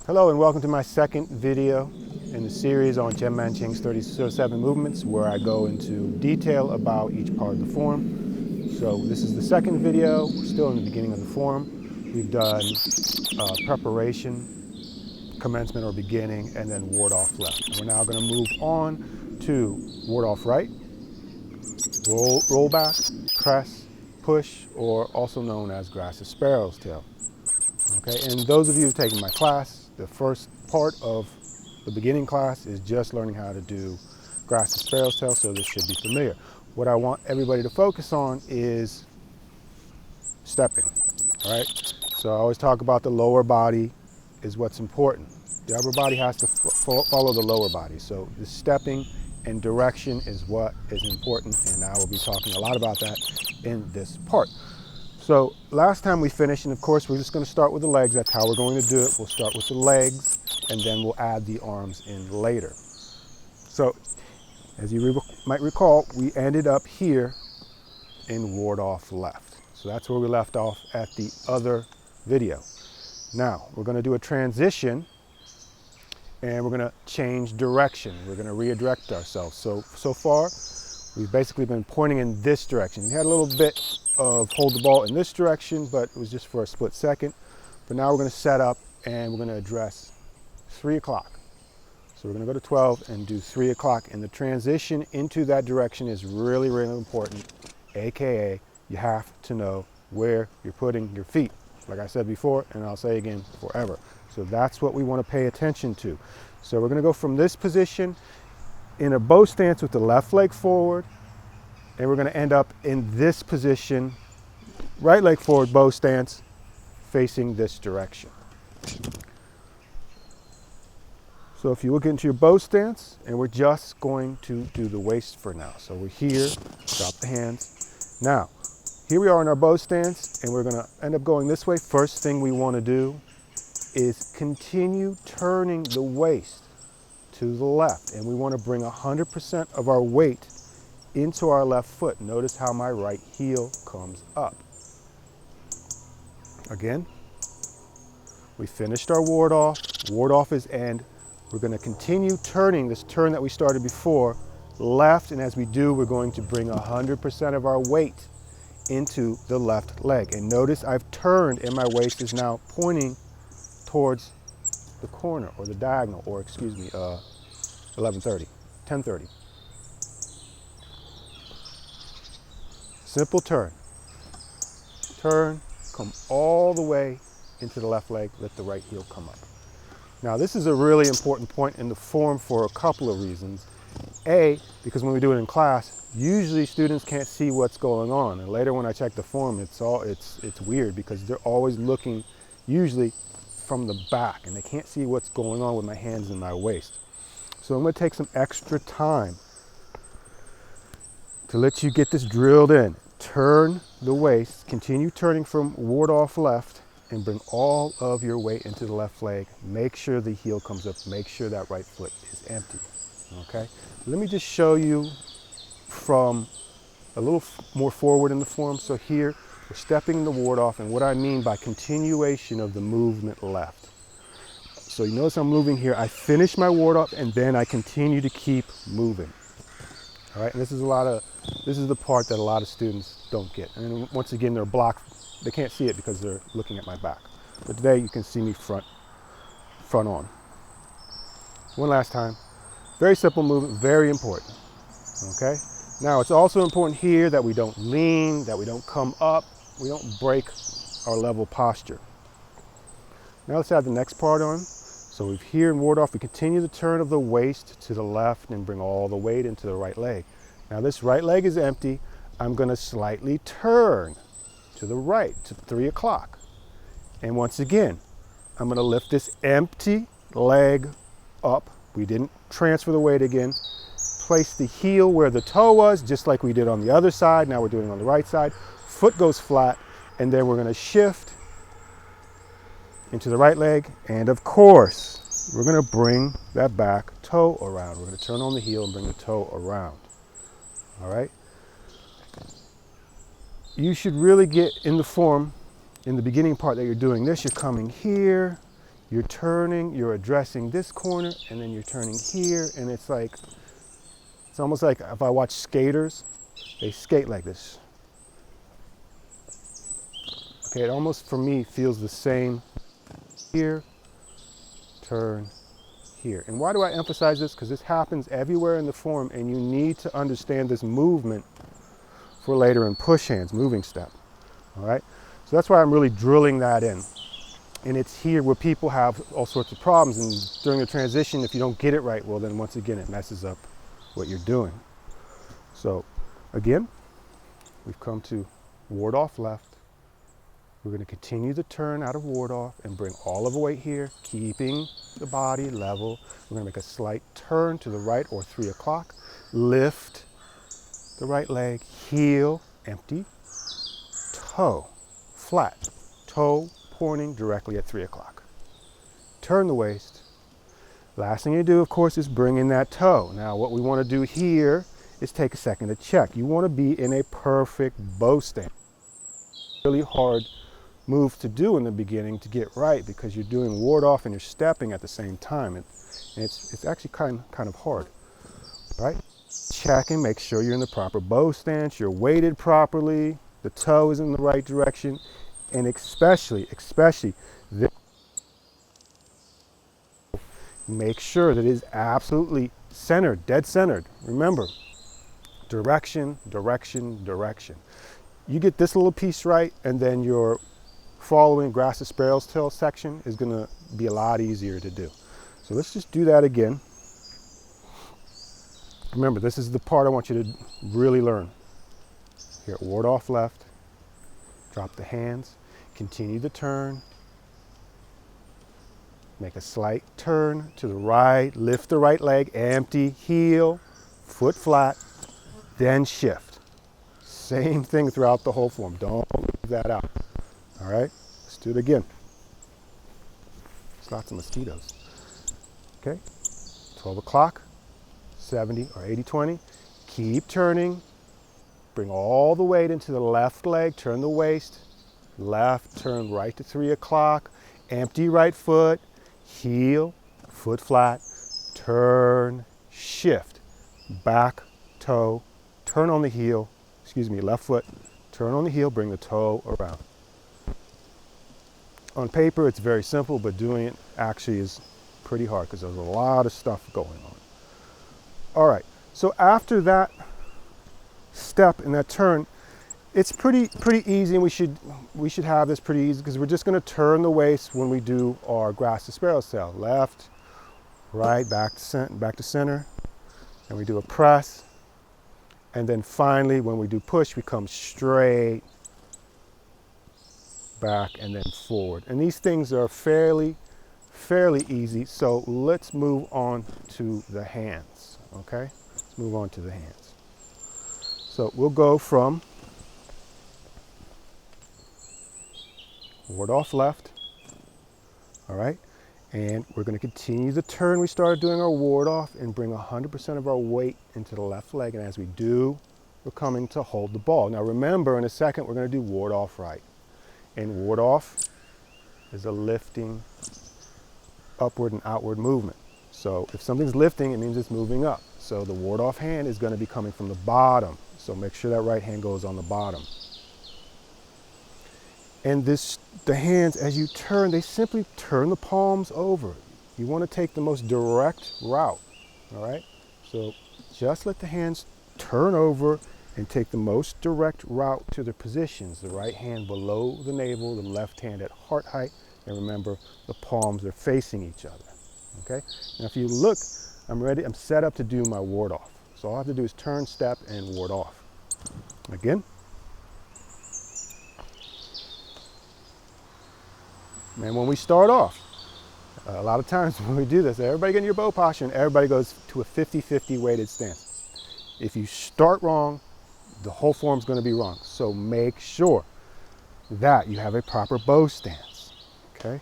Hello and welcome to my second video in the series on Zheng Man Qing's 37 movements, where I go into detail about each part of the form. So this is the second video. We're still in the beginning of the form. We've done preparation, commencement or beginning, and then ward off left. And we're now going to move on to ward off right, roll back, press, push, or also known as grass sparrow's tail. Okay, and those of you who've taken my class, the first part of the beginning class is just learning how to do grass sparrow's tail, so this should be familiar. What I want everybody to focus on is stepping, all right? So I always talk about the lower body is what's important. The upper body has to follow the lower body. So the stepping and direction is what is important, and I will be talking a lot about that in this part. So last time we finished, and of course we're just going to start with the legs. That's how we're going to do it. We'll start with the legs, and then we'll add the arms in later. So as you might recall, we ended up here in ward off left. So that's where we left off at the other video. Now we're going to do a transition, and we're going to change direction. We're going to redirect ourselves. So far, we've basically been pointing in this direction. We had a little bit of hold the ball in this direction, but it was just for a split second. But now we're going to set up, and we're going to address 3 o'clock. So we're going to go to 12 and do 3 o'clock. And the transition into that direction is really, really important. AKA, you have to know where you're putting your feet. Like I said before, and I'll say again forever. So that's what we want to pay attention to. So we're going to go from this position in a bow stance with the left leg forward, and we're going to end up in this position, right leg forward, bow stance, facing this direction. So if you look into your bow stance, and we're just going to do the waist for now. So we're here, drop the hands. Now, here we are in our bow stance, and we're going to end up going this way. First thing we want to do is continue turning the waist to the left, and we want to bring 100% of our weight into our left foot. Notice how my right heel comes up. Again, we finished our ward off. Ward off is end. We're going to continue turning this turn that we started before left, and as we do, we're going to bring 100% of our weight into the left leg. And notice I've turned, and my waist is now pointing towards the corner, or the diagonal, or excuse me, 11:30, 10:30. Simple turn. Turn, come all the way into the left leg, let the right heel come up. Now this is a really important point in the form for a couple of reasons. A, because when we do it in class, usually students can't see what's going on. And later when I check the form, it's weird because they're always looking usually from the back, and they can't see what's going on with my hands and my waist. So I'm going to take some extra time to let you get this drilled in. Turn the waist, continue turning from ward off left, and bring all of your weight into the left leg. Make sure the heel comes up. Make sure that right foot is empty. Okay? Let me just show you from a little more forward in the form. So here, we're stepping the ward off, and what I mean by continuation of the movement left. So you notice I'm moving here. I finish my ward off, and then I continue to keep moving. All right, and this is the part that a lot of students don't get. And once again, they're blocked. They can't see it because they're looking at my back. But today you can see me front on. One last time. Very simple movement, very important. Okay? Now it's also important here that we don't lean, that we don't come up, we don't break our level posture. Now let's add the next part on. So we've here in ward off, we continue the turn of the waist to the left and bring all the weight into the right leg. Now this right leg is empty. I'm going to slightly turn to the right to 3 o'clock. And once again, I'm going to lift this empty leg up. We didn't transfer the weight again. Place the heel where the toe was, just like we did on the other side. Now we're doing it on the right side. Foot goes flat, and then we're going to shift into the right leg, and of course we're going to bring that back toe around. We're going to turn on the heel and bring the toe around. All right, you should really get in the form in the beginning part that you're doing this. You're coming here, you're turning, you're addressing this corner, and then you're turning here, and it's almost like if I watch skaters, they skate like this. Okay, it almost for me feels the same here, turn here. And why do I emphasize this? Because this happens everywhere in the form, and you need to understand this movement for later in push hands, moving step. All right, so that's why I'm really drilling that in. And it's here where people have all sorts of problems, and during the transition, if you don't get it right, well then once again it messes up what you're doing. So again, we've come to ward off left. We're going to continue the turn out of ward off and bring all of the weight here, keeping the body level. We're going to make a slight turn to the right or 3 o'clock. Lift the right leg, heel, empty, toe, flat, toe pointing directly at 3 o'clock. Turn the waist. Last thing you do, of course, is bring in that toe. Now, what we want to do here is take a second to check. You want to be in a perfect bow stance. Really hard move to do in the beginning to get right because you're doing ward off and you're stepping at the same time. And it's actually kind of hard, right? Check and make sure you're in the proper bow stance, you're weighted properly, the toe is in the right direction, and especially this, make sure that it is absolutely centered, dead centered. Remember, direction, direction, direction. You get this little piece right, and then your following grass to sparrow's tail section is going to be a lot easier to do. So let's just do that again. Remember, this is the part I want you to really learn. Here, ward off left, drop the hands, continue the turn, make a slight turn to the right, lift the right leg, empty, heel, foot flat, then shift. Same thing throughout the whole form. Don't leave that out. All right, let's do it again. There's lots of mosquitoes. Okay, 12 o'clock, 70 or 80-20. Keep turning. Bring all the weight into the left leg. Turn the waist. Left, turn right to 3 o'clock. Empty right foot. Heel, foot flat. Turn, shift. Back, toe. Turn on the heel. Excuse me, left foot. Turn on the heel. Bring the toe around. On paper, it's very simple, but doing it actually is pretty hard because there's a lot of stuff going on. All right, so after that step and that turn, it's pretty easy, and we should have this pretty easy because we're just going to turn the waist when we do our grass to sparrow's tail. Left, right, back to center, and we do a press, and then finally when we do push, we come straight back and then forward. And these things are fairly easy. So let's move on to the hands. Okay, let's move on to the hands. So we'll go from ward off left. All right, and we're going to continue the turn we started doing our ward off and bring 100% of our weight into the left leg. And as we do, we're coming to hold the ball. Now remember, in a second, we're going to do ward off right. And ward off is a lifting upward and outward movement. So if something's lifting, it means it's moving up. So the ward off hand is going to be coming from the bottom. So make sure that right hand goes on the bottom. And the hands, as you turn, they simply turn the palms over. You want to take the most direct route, all right? So just let the hands turn over and take the most direct route to their positions. The right hand below the navel, the left hand at heart height, and remember the palms are facing each other, okay? Now if you look, I'm set up to do my ward off. So all I have to do is turn, step, and ward off. Again. And when we start off, a lot of times when we do this, everybody get in your bow posture and everybody goes to a 50-50 weighted stance. If you start wrong, the whole form's going to be wrong. So make sure that you have a proper bow stance, okay?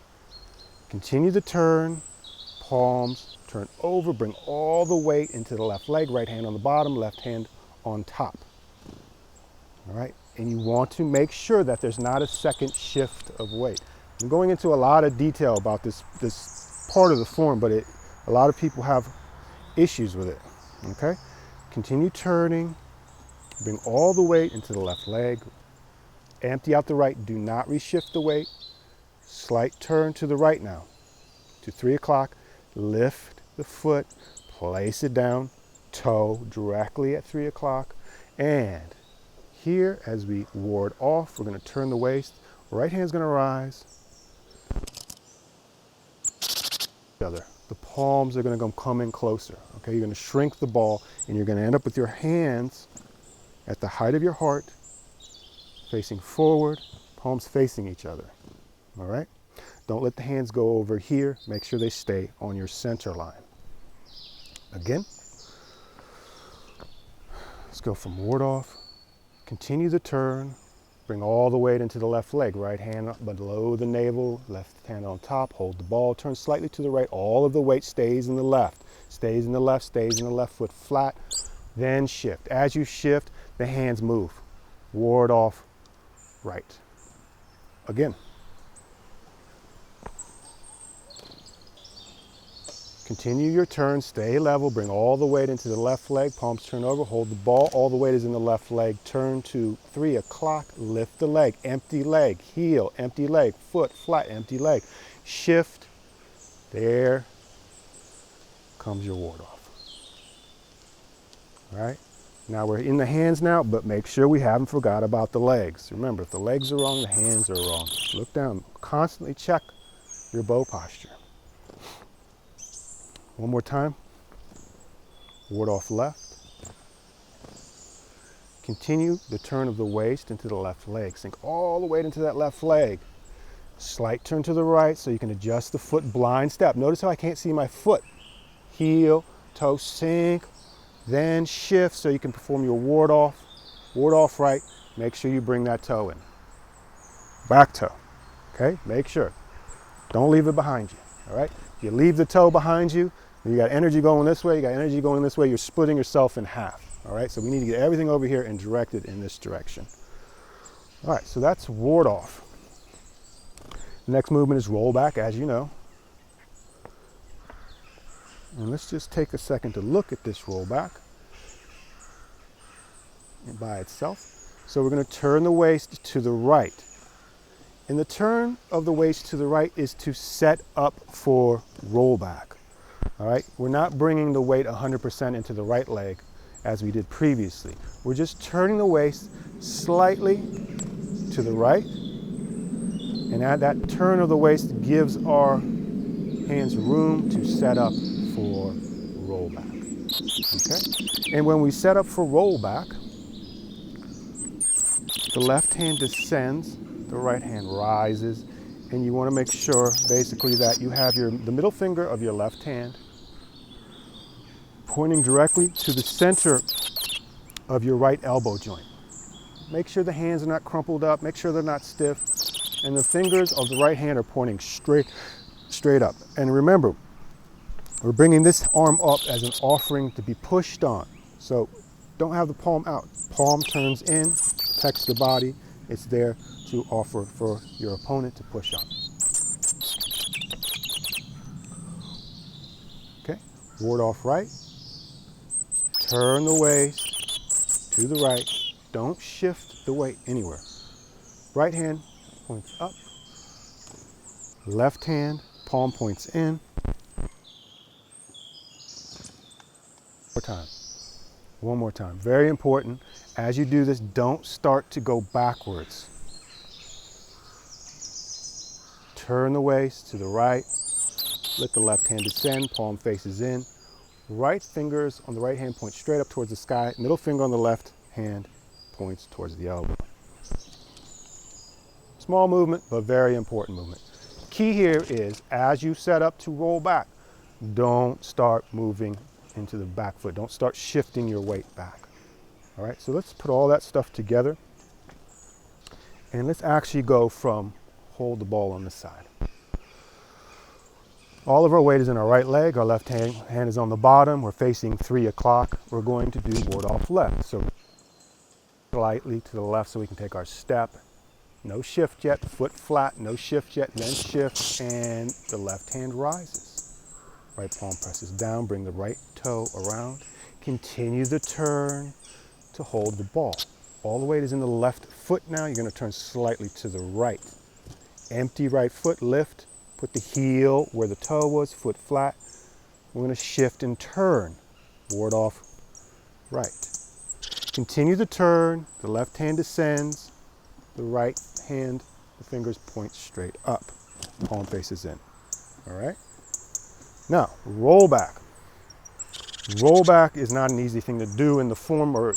Continue the turn, palms, turn over, bring all the weight into the left leg, right hand on the bottom, left hand on top, all right? And you want to make sure that there's not a second shift of weight. I'm going into a lot of detail about this part of the form, but a lot of people have issues with it. Okay, continue turning, bring all the weight into the left leg, empty out the right, do not reshift the weight, slight turn to the right now, to 3 o'clock, lift the foot, place it down, toe directly at 3 o'clock, and here as we ward off, we're going to turn the waist, right hand's going to rise, the palms are going to come in closer. Okay, you're going to shrink the ball and you're going to end up with your hands at the height of your heart, facing forward, palms facing each other. All right, don't let the hands go over here, make sure they stay on your center line. Again, let's go from ward off, continue the turn, bring all the weight into the left leg, right hand below the navel, left hand on top, hold the ball, turn slightly to the right, all of the weight stays in the left, stays in the left, stays in the left foot flat, then shift. As you shift, the hands move, ward off, right. Again. Continue your turn, stay level, bring all the weight into the left leg, palms turn over, hold the ball, all the weight is in the left leg, turn to 3 o'clock, lift the leg, empty leg, heel, empty leg, foot flat, empty leg, shift, there comes your ward off. All right, now we're in the hands now, but make sure we haven't forgot about the legs. Remember, if the legs are wrong, the hands are wrong. Look down, constantly check your bow posture. One more time, ward off left. Continue the turn of the waist into the left leg. Sink all the weight into that left leg. Slight turn to the right so you can adjust the foot, blind step. Notice how I can't see my foot. Heel, toe sink, then shift so you can perform your ward off right. Make sure you bring that toe in. Back toe, okay? Make sure. Don't leave it behind you, all right? If you leave the toe behind you, you got energy going this way, you got energy going this way, you're splitting yourself in half, all right? So we need to get everything over here and directed in this direction. All right, so that's ward off. The next movement is rollback, as you know. And let's just take a second to look at this rollback by itself. So we're going to turn the waist to the right. And the turn of the waist to the right is to set up for rollback. All right, we're not bringing the weight 100% into the right leg as we did previously. We're just turning the waist slightly to the right. And at that turn of the waist gives our hands room to set up for rollback. Okay, and when we set up for rollback, the left hand descends, the right hand rises, and you want to make sure basically that you have the middle finger of your left hand pointing directly to the center of your right elbow joint. Make sure the hands are not crumpled up, make sure they're not stiff, and the fingers of the right hand are pointing straight up. And remember, we're bringing this arm up as an offering to be pushed on. So don't have the palm out. Palm turns in, protects the body. It's there to offer for your opponent to push on. Okay, ward off right. Turn the waist to the right. Don't shift the weight anywhere. Right hand points up. Left hand, palm points in. One more time. Very important. As you do this, don't start to go backwards. Turn the waist to the right. Let the left hand descend, palm faces in. Right fingers on the right hand point straight up towards the sky. Middle finger on the left hand points towards the elbow. Small movement, but very important movement. Key here is, as you set up to roll back, don't start moving into the back foot. Don't start shifting your weight back. All right, so let's put all that stuff together. And let's actually go from hold the ball on this side. All of our weight is in our right leg. Our left hand is on the bottom. We're facing 3 o'clock. We're going to do ward off left. So slightly to the left so we can take our step No shift yet, foot flat, no shift yet, then shift, and the left hand rises. Right palm presses down, bring the right toe around. Continue the turn to hold the ball. All the weight is in the left foot now. You're going to turn slightly to the right. Empty right foot, lift, put the heel where the toe was, foot flat. We're going to shift and turn, ward off right. Continue the turn, the left hand descends, the right hand, the fingers point straight up, palm faces in, all right? Now, roll back. Roll back is not an easy thing to do in the form or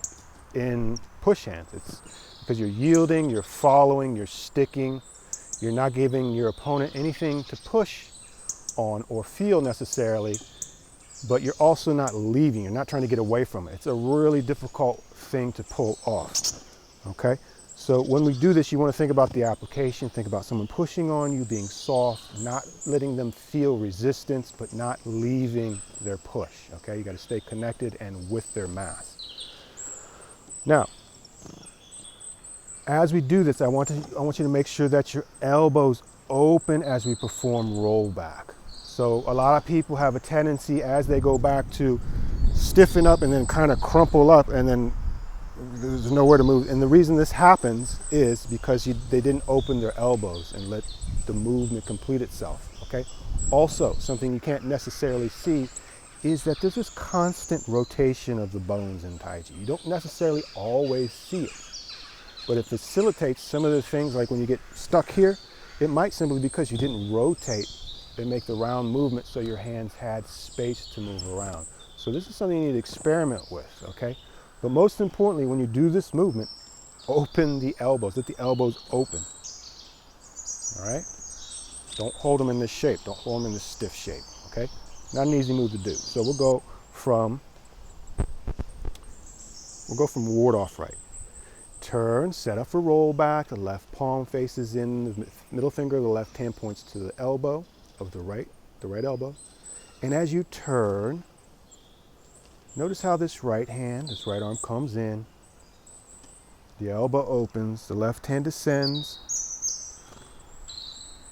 in push hands. It's because you're yielding, you're following, you're sticking, you're not giving your opponent anything to push on or feel necessarily, but you're also not leaving, you're not trying to get away from it. It's a really difficult thing to pull off, okay? So when we do this, you want to think about the application, think about someone pushing on you, being soft, not letting them feel resistance, but not leaving their push, okay? You got to stay connected and with their mass. Now, as we do this, I want you to make sure that your elbows open as we perform rollback. So a lot of people have a tendency as they go back to stiffen up and then kind of crumple up and then there's nowhere to move. And the reason this happens is because they didn't open their elbows and let the movement complete itself, okay? Also, something you can't necessarily see is that there's this constant rotation of the bones in Tai Chi. You don't necessarily always see it, but it facilitates some of the things like when you get stuck here, it might simply be because you didn't rotate and make the round movement so your hands had space to move around. So this is something you need to experiment with, okay? But most importantly, when you do this movement, open the elbows, let the elbows open, all right? Don't hold them in this shape, don't hold them in this stiff shape, okay? Not an easy move to do. So we'll go from ward off right. Turn, set up for roll back, the left palm faces in, the middle finger of the left hand points to the elbow of the right elbow. And as you turn, notice how this right hand, this right arm comes in, the elbow opens, the left hand descends,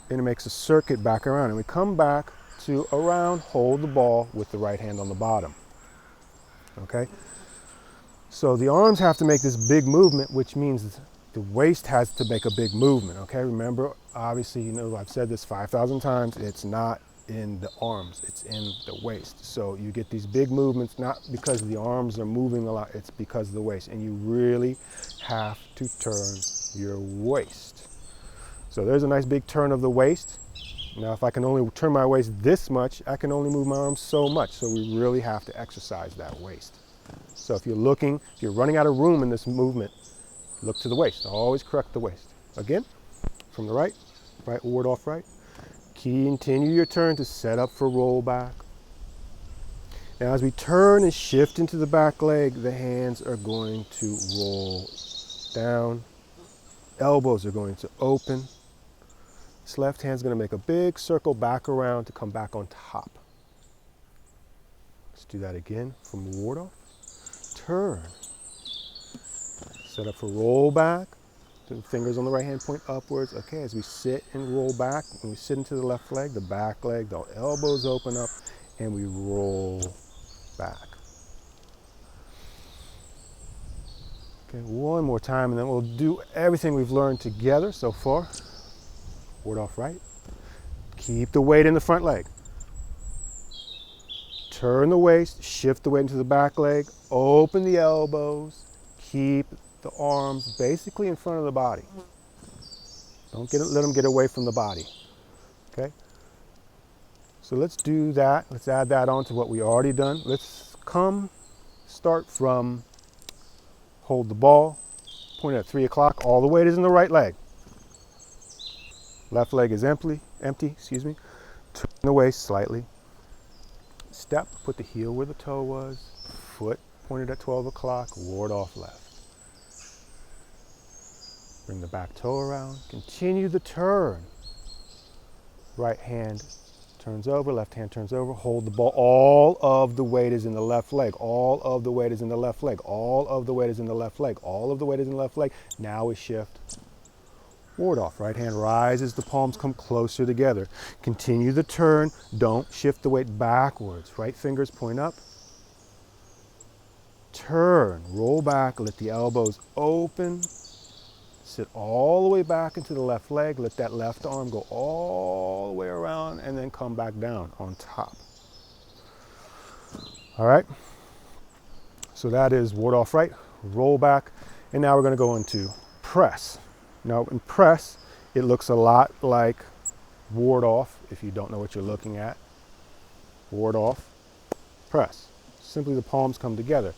and it makes a circuit back around. And we come back to around, hold the ball with the right hand on the bottom, okay? So the arms have to make this big movement, which means the waist has to make a big movement, okay? Remember, obviously, you know, I've said this 5,000 times, it's not in the arms, it's in the waist. So you get these big movements, not because the arms are moving a lot, it's because of the waist. And you really have to turn your waist. So there's a nice big turn of the waist. Now, if I can only turn my waist this much, I can only move my arms so much. So we really have to exercise that waist. So if you're running out of room in this movement, look to the waist. Always correct the waist. Again, from the right ward off right. Continue your turn to set up for roll back. Now as we turn and shift into the back leg, the hands are going to roll down. Elbows are going to open. This left hand's going to make a big circle back around to come back on top. Let's do that again from ward off. Turn. Set up for roll back. The fingers on the right hand point upwards. Okay, as we sit and roll back, when we sit into the left leg, the back leg, the elbows open up, and we roll back. Okay, one more time, and then we'll do everything we've learned together so far. Ward off right. Keep the weight in the front leg. Turn the waist, shift the weight into the back leg, open the elbows, keep the arms basically in front of the body. Don't let them get away from the body, okay? So let's do that. Let's add that on to what we already done. Let's start from hold the ball, point at 3 o'clock. All the weight is in the right leg. Left leg is empty, excuse me. Turn the waist slightly. Step, put the heel where the toe was, foot pointed at 12 o'clock, ward off left. Bring the back toe around, continue the turn. Right hand turns over, left hand turns over, hold the ball. All of the weight is in the left leg. All of the weight is in the left leg. All of the weight is in the left leg. All of the weight is in the left leg. Now we shift. ward off. Right hand rises, the palms come closer together. Continue the turn, don't shift the weight backwards. Right fingers point up. Turn, roll back, let the elbows open. Sit all the way back into the left leg, let that left arm go all the way around and then come back down on top. All right, so that is ward off right, roll back, and now we're going to go into press. Now in press, it looks a lot like ward off if you don't know what you're looking at. Ward off, press. Simply the palms come together.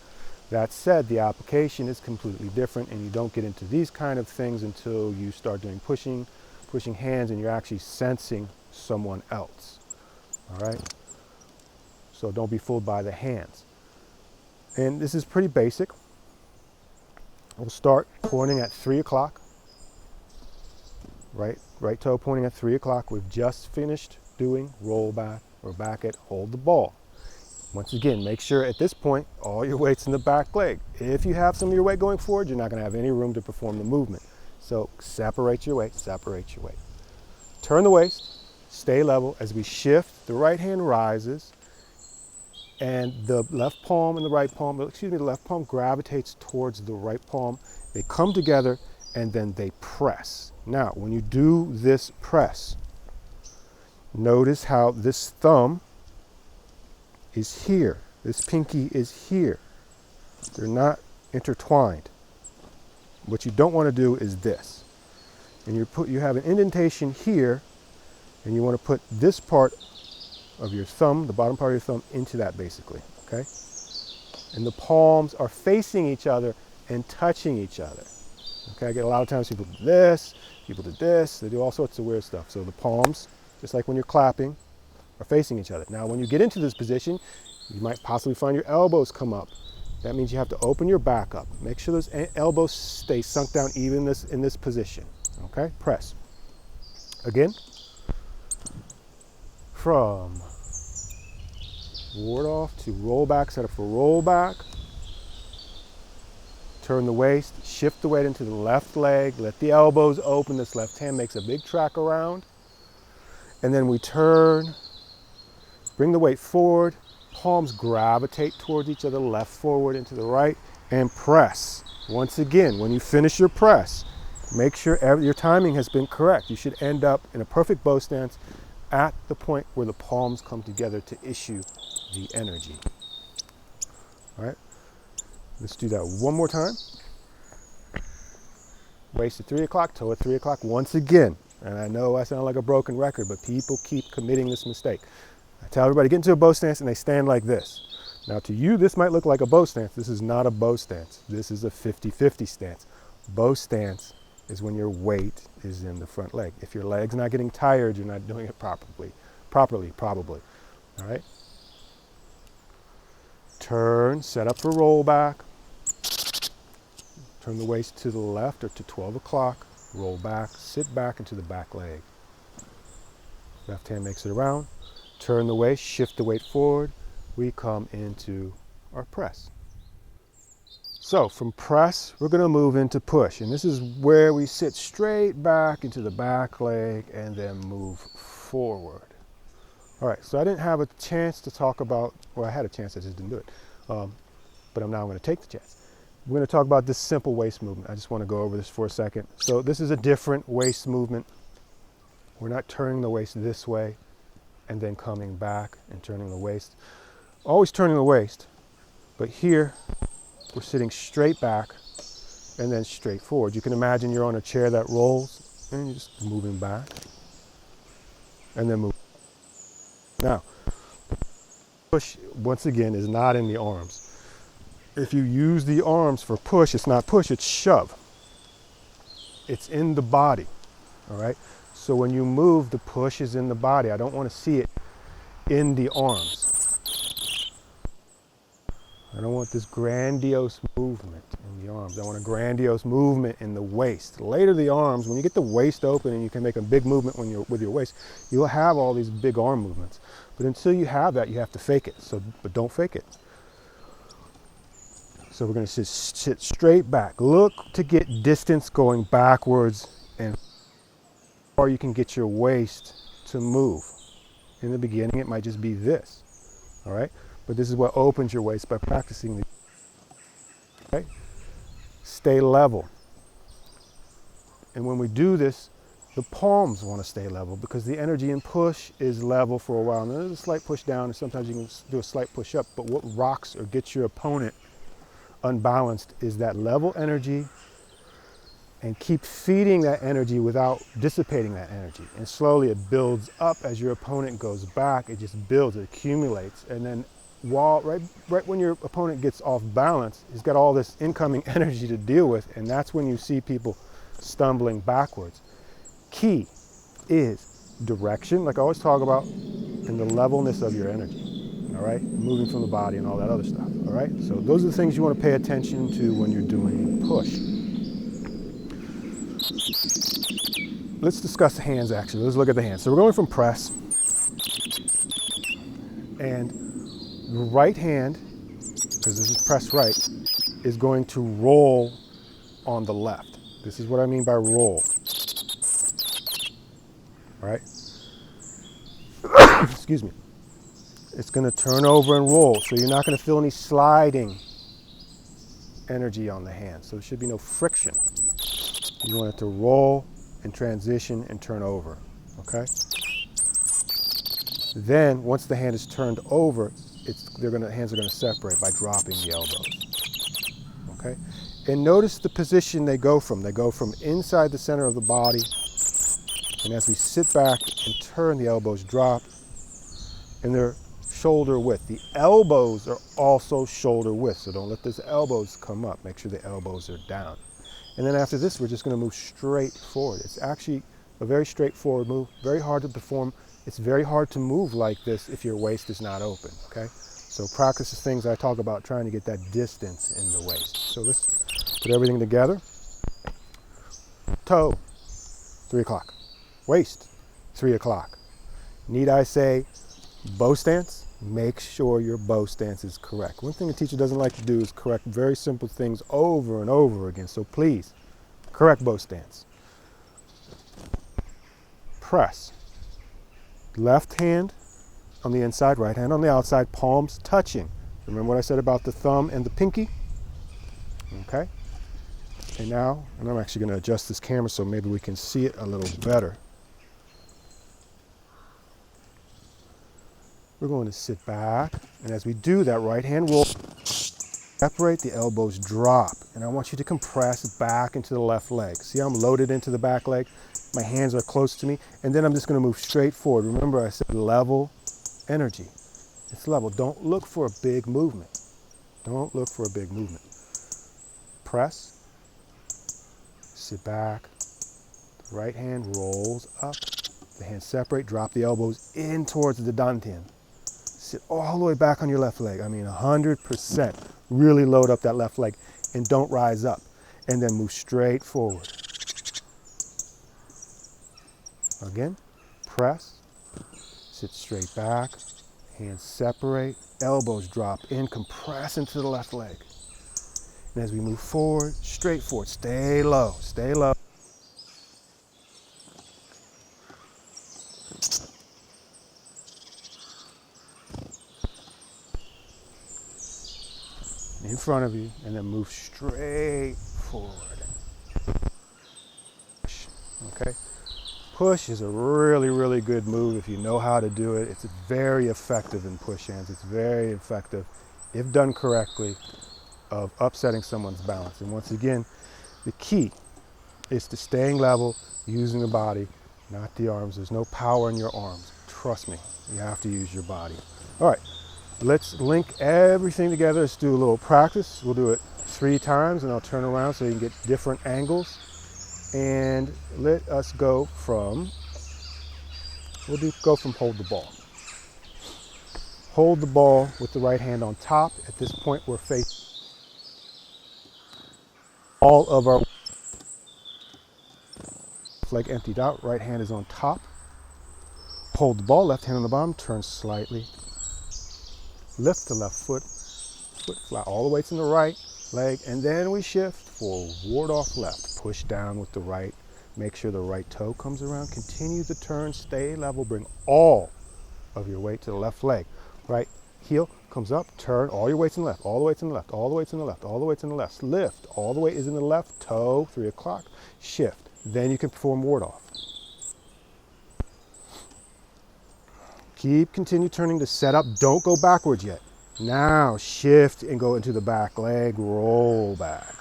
That said, the application is completely different, and you don't get into these kind of things until you start doing pushing hands and you're actually sensing someone else. All right? So don't be fooled by the hands. And this is pretty basic. We'll start pointing at 3 o'clock. Right toe pointing at 3 o'clock. We've just finished doing roll back or back it, hold the ball. Once again, make sure at this point, all your weight's in the back leg. If you have some of your weight going forward, you're not going to have any room to perform the movement. So separate your weight, separate your weight. Turn the waist, stay level. As we shift, the right hand rises, and the left palm and the right palm, the left palm gravitates towards the right palm. They come together, and then they press. Now, when you do this press, notice how this thumb is here. This pinky is here. They're not intertwined. What you don't want to do is this. And you have an indentation here, and you want to put this part of your thumb, the bottom part of your thumb, into that basically, okay? And the palms are facing each other and touching each other. Okay, I get a lot of times people do this, people do this, they do all sorts of weird stuff. So the palms, just like when you're clapping, are facing each other. Now when you get into this position, you might possibly find your elbows come up. That means you have to open your back up. Make sure those elbows stay sunk down even in this position. Okay, press. Again, from ward off to roll back, set up for roll back. Turn the waist, shift the weight into the left leg, let the elbows open, this left hand makes a big track around. And then we turn, bring the weight forward, palms gravitate towards each other, left forward into the right, and press. Once again, when you finish your press, make sure your timing has been correct. You should end up in a perfect bow stance at the point where the palms come together to issue the energy. All right, let's do that one more time. Waist at 3 o'clock, toe at 3 o'clock once again. And I know I sound like a broken record, but people keep committing this mistake. I tell everybody, get into a bow stance and they stand like this. Now to you, this might look like a bow stance. This is not a bow stance. This is a 50-50 stance. Bow stance is when your weight is in the front leg. If your leg's not getting tired, you're not doing it properly, probably. All right? Turn, set up for roll back. Turn the waist to the left or to 12 o'clock. Roll back, sit back into the back leg. Left hand makes it around. Turn the waist, shift the weight forward. We come into our press. So from press, we're going to move into push. And this is where we sit straight back into the back leg and then move forward. All right, so I didn't have a chance to talk about, well, I had a chance, I just didn't do it. But I'm now going to take the chance. We're going to talk about this simple waist movement. I just want to go over this for a second. So this is a different waist movement. We're not turning the waist this way and then coming back and turning the waist. Always turning the waist, but here we're sitting straight back and then straight forward. You can imagine you're on a chair that rolls and you're just moving back and then move. Now, push, once again, is not in the arms. If you use the arms for push, it's not push, it's shove. It's in the body, all right? So when you move, the push is in the body. I don't want to see it in the arms. I don't want this grandiose movement in the arms. I want a grandiose movement in the waist. Later the arms, when you get the waist open and you can make a big movement when you're with your waist, you'll have all these big arm movements. But until you have that, you have to fake it. But don't fake it. So we're going to sit straight back. Look to get distance going backwards and Or you can get your waist to move. In the beginning, it might just be this, all right? But this is what opens your waist by practicing. Okay? Stay level. And when we do this, the palms want to stay level because the energy in push is level for a while. And there's a slight push down, and sometimes you can do a slight push up. But what rocks or gets your opponent unbalanced is that level energy, and keep feeding that energy without dissipating that energy. And slowly it builds up as your opponent goes back. It just builds, it accumulates. And then right when your opponent gets off balance, he's got all this incoming energy to deal with. And that's when you see people stumbling backwards. Key is direction, like I always talk about, and the levelness of your energy, all right? Moving from the body and all that other stuff, all right? So those are the things you want to pay attention to when you're doing push. Let's discuss the hands actually. Let's look at the hands. So we're going from press, and the right hand, because this is press right, is going to roll on the left. This is what I mean by roll. All right? Excuse me. It's going to turn over and roll, so you're not going to feel any sliding energy on the hand. So there should be no friction. You want it to roll and transition and turn over, okay? Then, once the hand is turned over, hands are going to separate by dropping the elbows, okay? And notice the position they go from. They go from inside the center of the body, and as we sit back and turn, the elbows drop, and they're shoulder width. The elbows are also shoulder width, so don't let those elbows come up. Make sure the elbows are down. And then after this, we're just going to move straight forward. It's actually a very straightforward move, very hard to perform. It's very hard to move like this if your waist is not open, okay? So practice the things I talk about, trying to get that distance in the waist. So let's put everything together. Toe, 3 o'clock. Waist, 3 o'clock. Need I say bow stance? Make sure your bow stance is correct. One thing a teacher doesn't like to do is correct very simple things over and over again. So please, correct bow stance. Press. Left hand on the inside, right hand on the outside, palms touching. Remember what I said about the thumb and the pinky? Okay. And now, and I'm actually going to adjust this camera so maybe we can see it a little better. We're going to sit back, and as we do that, right hand roll, separate, the elbows drop, and I want you to compress back into the left leg. See how I'm loaded into the back leg? My hands are close to me, and then I'm just going to move straight forward. Remember I said level energy. It's level. Don't look for a big movement. Don't look for a big movement. Press, sit back, the right hand rolls up, the hands separate, drop the elbows in towards the dantian. Sit all the way back on your left leg. I mean 100%. Really load up that left leg and don't rise up. And then move straight forward. Again, press, sit straight back, hands separate, elbows drop in, compress into the left leg. And as we move forward, straight forward, stay low, stay low. In front of you, and then move straight forward. Okay? Push is a really, really good move if you know how to do it. It's very effective in push hands. It's very effective, if done correctly, of upsetting someone's balance. And once again, the key is to staying level, using the body, not the arms. There's no power in your arms. Trust me, you have to use your body. All right. Let's link everything together. Let's do a little practice. We'll do it 3 times and I'll turn around so you can get different angles. And let us go from, go from hold the ball. Hold the ball with the right hand on top. At this point, we're facing all of our leg emptied out. Right hand is on top. Hold the ball, left hand on the bottom, turn slightly. Lift the left foot flat all the way to the right leg, and then we shift for ward off left. Push down with the right, Make sure the right toe comes around. Continue the turn, stay level, bring all of your weight to the left leg. Right heel comes up, turn, all your weight's in the left, all the weight's in the left, all the weight's in the left, all the weight's in the left. Lift, all the weight is in the left, toe, 3 o'clock, shift. Then you can perform ward off. Continue turning to set up, don't go backwards yet. Now shift and go into the back leg, roll back.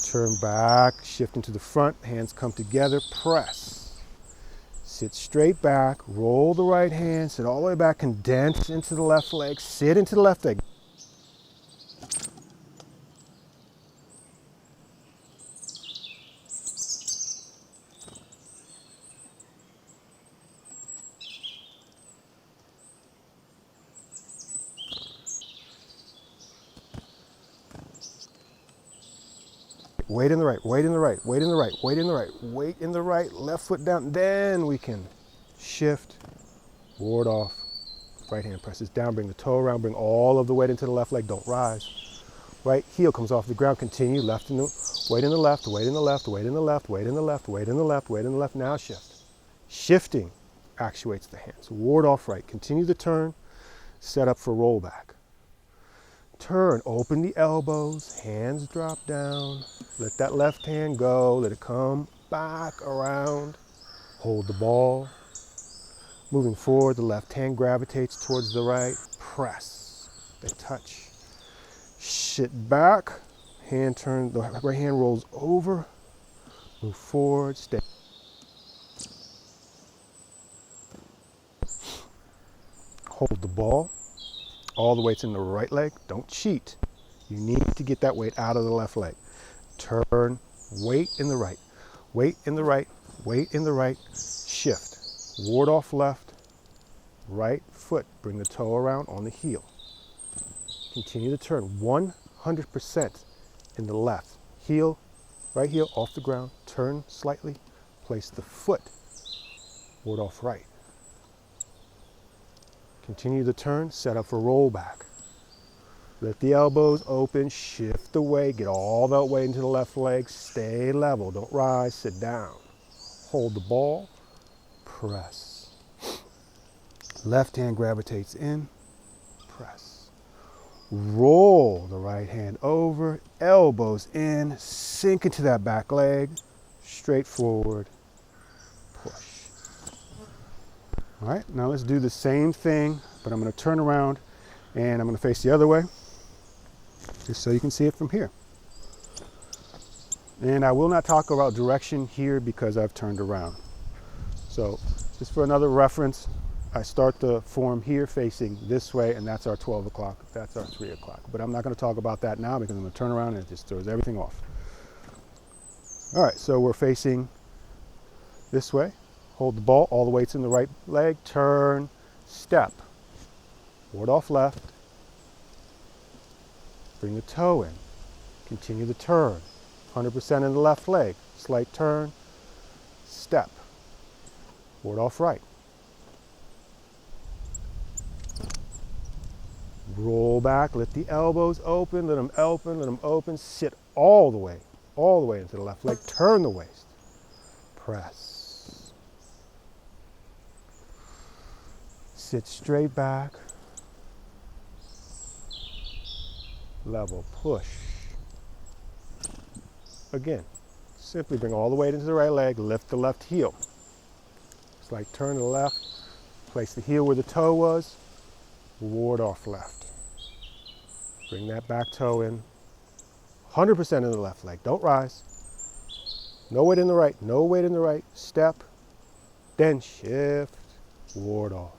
Turn back, shift into the front, hands come together, press. Sit straight back, roll the right hand, sit all the way back, condense into the left leg, sit into the left leg. Weight in the right, weight in the right, weight in the right, weight in the right, weight in the right, left foot down. Then we can shift, ward off, right hand presses down, bring the toe around, bring all of the weight into the left leg, don't rise. Right heel comes off the ground, continue, left in the, weight in the left, weight in the left, weight in the left, weight in the left, weight in the left, weight in the left, now shift. Shifting actuates the hands, ward off right, continue the turn, set up for rollback. Turn, open the elbows, hands drop down, let that left hand go, let it come back around, hold the ball. Moving forward, the left hand gravitates towards the right, press, they touch. Sit back, hand turn, the right hand rolls over, move forward, stay. Hold the ball. All the weight's in the right leg. Don't cheat. You need to get that weight out of the left leg. Turn, weight in the right, weight in the right, weight in the right, shift. Ward off left, right foot. Bring the toe around on the heel. Continue to turn 100% in the left. Heel, right heel off the ground. Turn slightly. Place the foot. Ward off right. Continue the turn, set up for rollback. Let the elbows open, shift the weight, get all that weight into the left leg, stay level, don't rise, sit down. Hold the ball, press. Left hand gravitates in, press. Roll the right hand over, elbows in, sink into that back leg, straight forward, push. All right, now let's do the same thing, but I'm going to turn around and I'm going to face the other way, just so you can see it from here. And I will not talk about direction here because I've turned around. So just for another reference, I start the form here facing this way, and that's our 12 o'clock, that's our 3 o'clock. But I'm not going to talk about that now because I'm going to turn around and it just throws everything off. All right, so we're facing this way. Hold the ball, all the weight's in the right leg, turn, step. Ward off left. Bring the toe in. Continue the turn. 100% in the left leg. Slight turn, step. Ward off right. Roll back, let the elbows open, let them open, let them open. Sit all the way into the left leg. Turn the waist. Press. Sit straight back. Level, push. Again, simply bring all the weight into the right leg, lift the left heel. Slight turn to the left, place the heel where the toe was, ward off left. Bring that back toe in, 100% in the left leg, don't rise. No weight in the right, no weight in the right, step, then shift, ward off.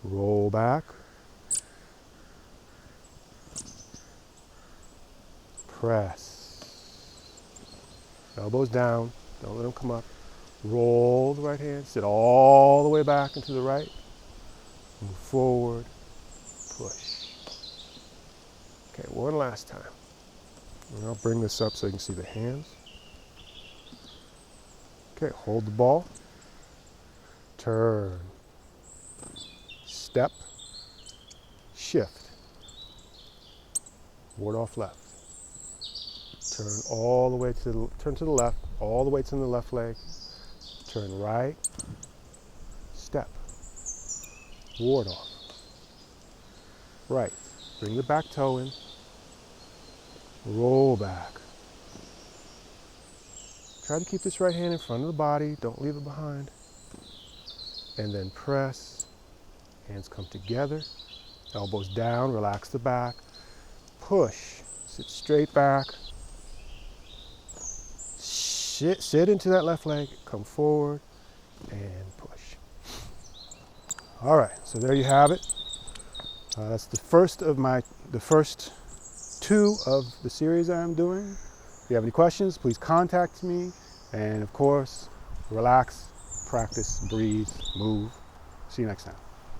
Roll back. Press. Elbows down, don't let them come up. Roll the right hand, sit all the way back into the right. Move forward, push. Okay, one last time. And I'll bring this up so you can see the hands. Okay, hold the ball. Turn. Step. Shift. ward off left. Turn all the way to the left, all the way to the left leg. Turn right, step, ward off. Right, bring the back toe in, roll back. Try to keep this right hand in front of the body, don't leave it behind. And then press, hands come together, elbows down, relax the back. Push, sit straight back. Sit into that left leg, come forward, and push. All right, so there you have it. That's the first two of the series I'm doing. If you have any questions, please contact me. And of course, relax, practice, breathe, move. See you next time.